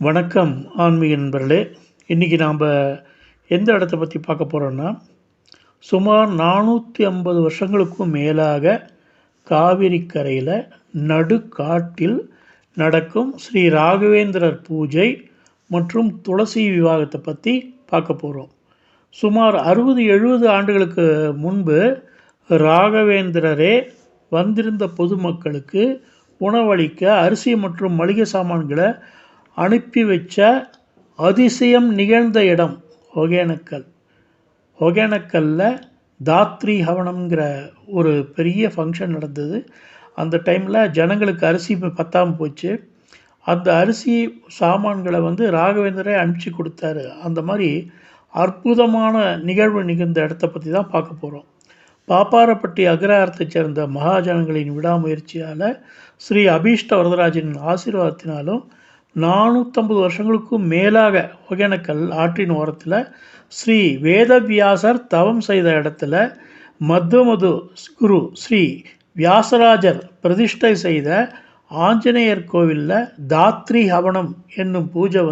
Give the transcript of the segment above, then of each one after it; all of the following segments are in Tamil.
வணக்கம் ஆன்மீக நண்பர்களே. இன்றைக்கி நாம் எந்த இடத்த பற்றி பார்க்க போகிறோன்னா, சுமார் 450 வருஷங்களுக்கும் மேலாக காவிரி கரையில் நடுக்காட்டில் நடக்கும் ஸ்ரீ ராகவேந்திரர் பூஜை மற்றும் துளசி விவாகத்தை பற்றி பார்க்க போகிறோம். சுமார் 60-70 ஆண்டுகளுக்கு முன்பு ராகவேந்திரரே வந்திருந்த பொதுமக்களுக்கு உணவளிக்க அரிசி மற்றும் மளிகை சாமான்களை அனுப்பி வச்ச அதிசயம் நிகழ்ந்த இடம் ஒகேனக்கல். ஒகேனக்கல்லில் தாத்ரி ஹவனம்ங்கிற ஒரு பெரிய ஃபங்க்ஷன் நடந்தது. அந்த டைமில் ஜனங்களுக்கு அரிசி பத்தாமல் போச்சு. அந்த அரிசி சாமான்களை ராகவேந்திரே அனுப்பிச்சி கொடுத்தாரு. அந்த மாதிரி அற்புதமான நிகழ்வு நிகழ்ந்த இடத்த பற்றி தான் பார்க்க போகிறோம். பாப்பாரப்பட்டி அக்ரஹாரத்தை சேர்ந்த மகாஜனங்களின் விடாமுயற்சியால் ஸ்ரீ அபீஷ்ட வரதராஜனின் ஆசீர்வாதத்தினாலும் 450 வருஷங்களுக்கும் மேலாக ஒகேனக்கல் ஆற்றின் ஓரத்தில் ஸ்ரீ வேதவியாசர் தவம் செய்த இடத்துல மத்வமது குரு ஸ்ரீ வியாசராஜர் பிரதிஷ்டை செய்த ஆஞ்சநேயர் கோவிலில் தாத்ரி ஹவனம் என்னும் பூஜை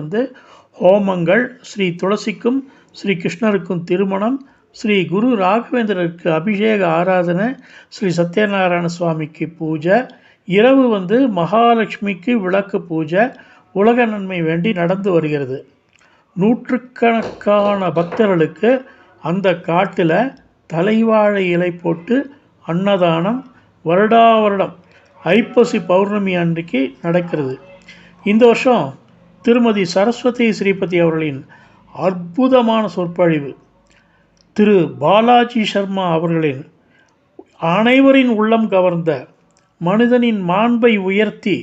ஹோமங்கள், ஸ்ரீ துளசிக்கும் ஸ்ரீ கிருஷ்ணருக்கும் திருமணம், ஸ்ரீ குரு ராகவேந்திரருக்கு அபிஷேக ஆராதனை, ஸ்ரீ சத்யநாராயண சுவாமிக்கு பூஜை, இரவு மகாலட்சுமிக்கு விளக்கு பூஜை உலக நன்மை வேண்டி நடந்து வருகிறது. நூற்றுக்கணக்கான பக்தர்களுக்கு அந்த காட்டில் தலைவாழை இலை போட்டு அன்னதானம் வருடம் ஐப்பசி பௌர்ணமி அன்றைக்கு நடக்கிறது. இந்த வருஷம் திருமதி சரஸ்வதி ஸ்ரீபதி அவர்களின் அற்புதமான சொற்பொழிவு, திரு பாலாஜி சர்மா அவர்களின் அனைவரின் உள்ளம் கவர்ந்த மனிதனின் மாண்பை உயர்த்தி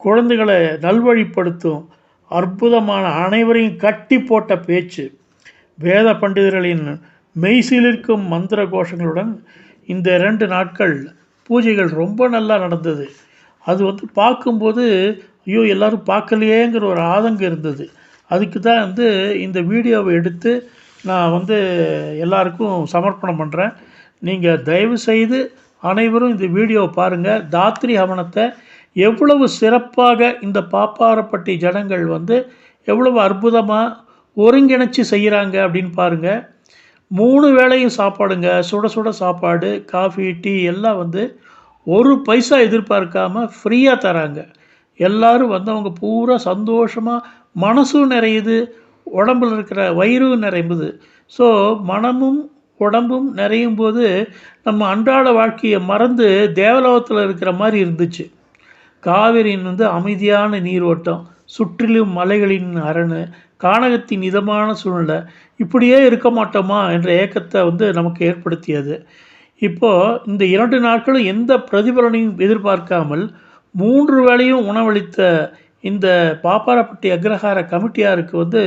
குழந்தைகளை நல்வழிப்படுத்தும் அற்புதமான அனைவரையும் கட்டி போட்ட பேச்சு, வேத பண்டிதர்களின் மெய்சிலிருக்கும் மந்திர கோஷங்களுடன் இந்த 2 நாட்கள் பூஜைகள் ரொம்ப நல்லா நடந்தது. அது பார்க்கும்போது ஐயோ எல்லோரும் பார்க்கலையேங்கிற ஒரு ஆதங்கம் இருந்தது. அதுக்கு தான் இந்த வீடியோவை எடுத்து நான் எல்லாருக்கும் சமர்ப்பணம் பண்ணுறேன். நீங்கள் தயவு செய்து அனைவரும் இந்த வீடியோவை பாருங்கள். தாத்ரி ஹவனத்தை எவ்வளவு சிறப்பாக இந்த பாப்பாரப்பட்டி ஜனங்கள் எவ்வளவு அற்புதமாக ஒருங்கிணைச்சி செய்கிறாங்க அப்படின்னு பாருங்கள். 3 வேளையும் சாப்பாடுங்க, சுட சுட சாப்பாடு, காஃபி, டீ எல்லாம் ஒரு பைசா எதிர்பார்க்காமல் ஃப்ரீயாக தராங்க. எல்லோரும் அவங்க பூரா சந்தோஷமாக, மனசும் நிறையுது, உடம்பில் இருக்கிற வயிறும் நிறையுது. ஸோ மனமும் உடம்பும் நிறையும் போது நம்ம அன்றாட வாழ்க்கையை மறந்து தேவலோகத்தில் இருக்கிற மாதிரி இருந்துச்சு. காவிரியின் அமைதியான நீரோட்டம், சுற்றிலும் மலைகளின் அரணு, கானகத்தின் இதமான சூழ்நிலை, இப்படியே இருக்க மாட்டோமா என்ற ஏக்கத்தை நமக்கு ஏற்படுத்தியது. இப்போது இந்த 2 நாட்களும் எந்த பிரதிபலனையும் எதிர்பார்க்காமல் 3 வேளையும் உணவளித்த இந்த பாப்பாரப்பட்டி அக்ரஹார கமிட்டியாருக்கு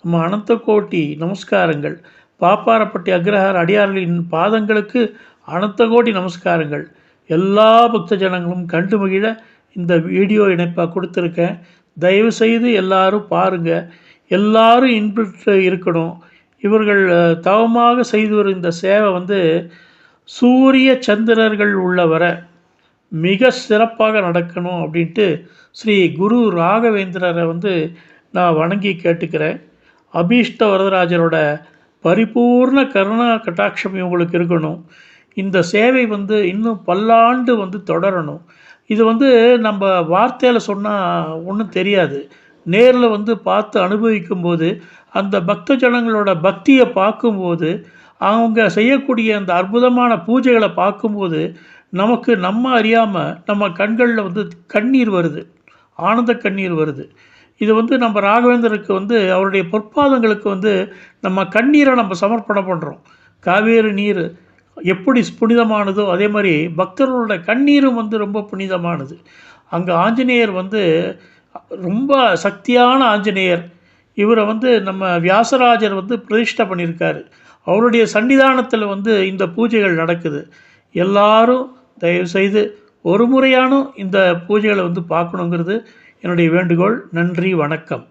நம்ம அனந்த கோட்டி நமஸ்காரங்கள். பாப்பாரப்பட்டி அக்ரஹார அடியார்களின் பாதங்களுக்கு அனந்த கோட்டி நமஸ்காரங்கள். எல்லா பக்த ஜனங்களும் கண்டு மகிழ இந்த வீடியோ இணைப்பாக கொடுத்துருக்கேன். தயவுசெய்து எல்லாரும் பாருங்கள். எல்லாரும் இன்புற்று இருக்கணும். இவர்கள் தவமாக செய்து வரும் இந்த சேவை சூரிய சந்திரர்கள் உள்ள வர மிக சிறப்பாக நடக்கணும் அப்படின்ட்டு ஸ்ரீ குரு ராகவேந்திரரை நான் வணங்கி கேட்டுக்கிறேன். அபீஷ்ட வரதராஜரோட பரிபூர்ண கருணா கட்டாட்சம் இவங்களுக்கு இருக்கணும். இந்த சேவை இன்னும் பல்லாண்டு தொடரணும். இது நம்ம வார்த்தையில் சொன்னால் ஒன்றும் தெரியாது. நேரில் பார்த்து அனுபவிக்கும்போது, அந்த பக்த ஜனங்களோட பக்தியை பார்க்கும்போது, அவங்க செய்யக்கூடிய அந்த அற்புதமான பூஜைகளை பார்க்கும்போது நமக்கு நம்ம அறியாமல் நம்ம கண்களில் கண்ணீர் வருது, ஆனந்த கண்ணீர் வருது. இது நம்ம ராகவேந்தருக்கு அவருடைய பொற்பாதங்களுக்கு நம்ம கண்ணீரை நம்ம சமர்ப்பணம் பண்ணுறோம். காவேரி நீர் எப்படி புனிதமானதோ அதே மாதிரி பக்தர்களோட கண்ணீரும் ரொம்ப புனிதமானது. அங்கே ஆஞ்சநேயர் ரொம்ப சக்தியான ஆஞ்சநேயர். இவரை நம்ம வியாசராஜர் பிரதிஷ்டை பண்ணியிருக்காரு. அவருடைய சன்னிதானத்தில் இந்த பூஜைகள் நடக்குது. எல்லாரும் தயவுசெய்து ஒரு முறையானும் இந்த பூஜைகளை பார்க்கணுங்கிறது என்னுடைய வேண்டுகோள். நன்றி, வணக்கம்.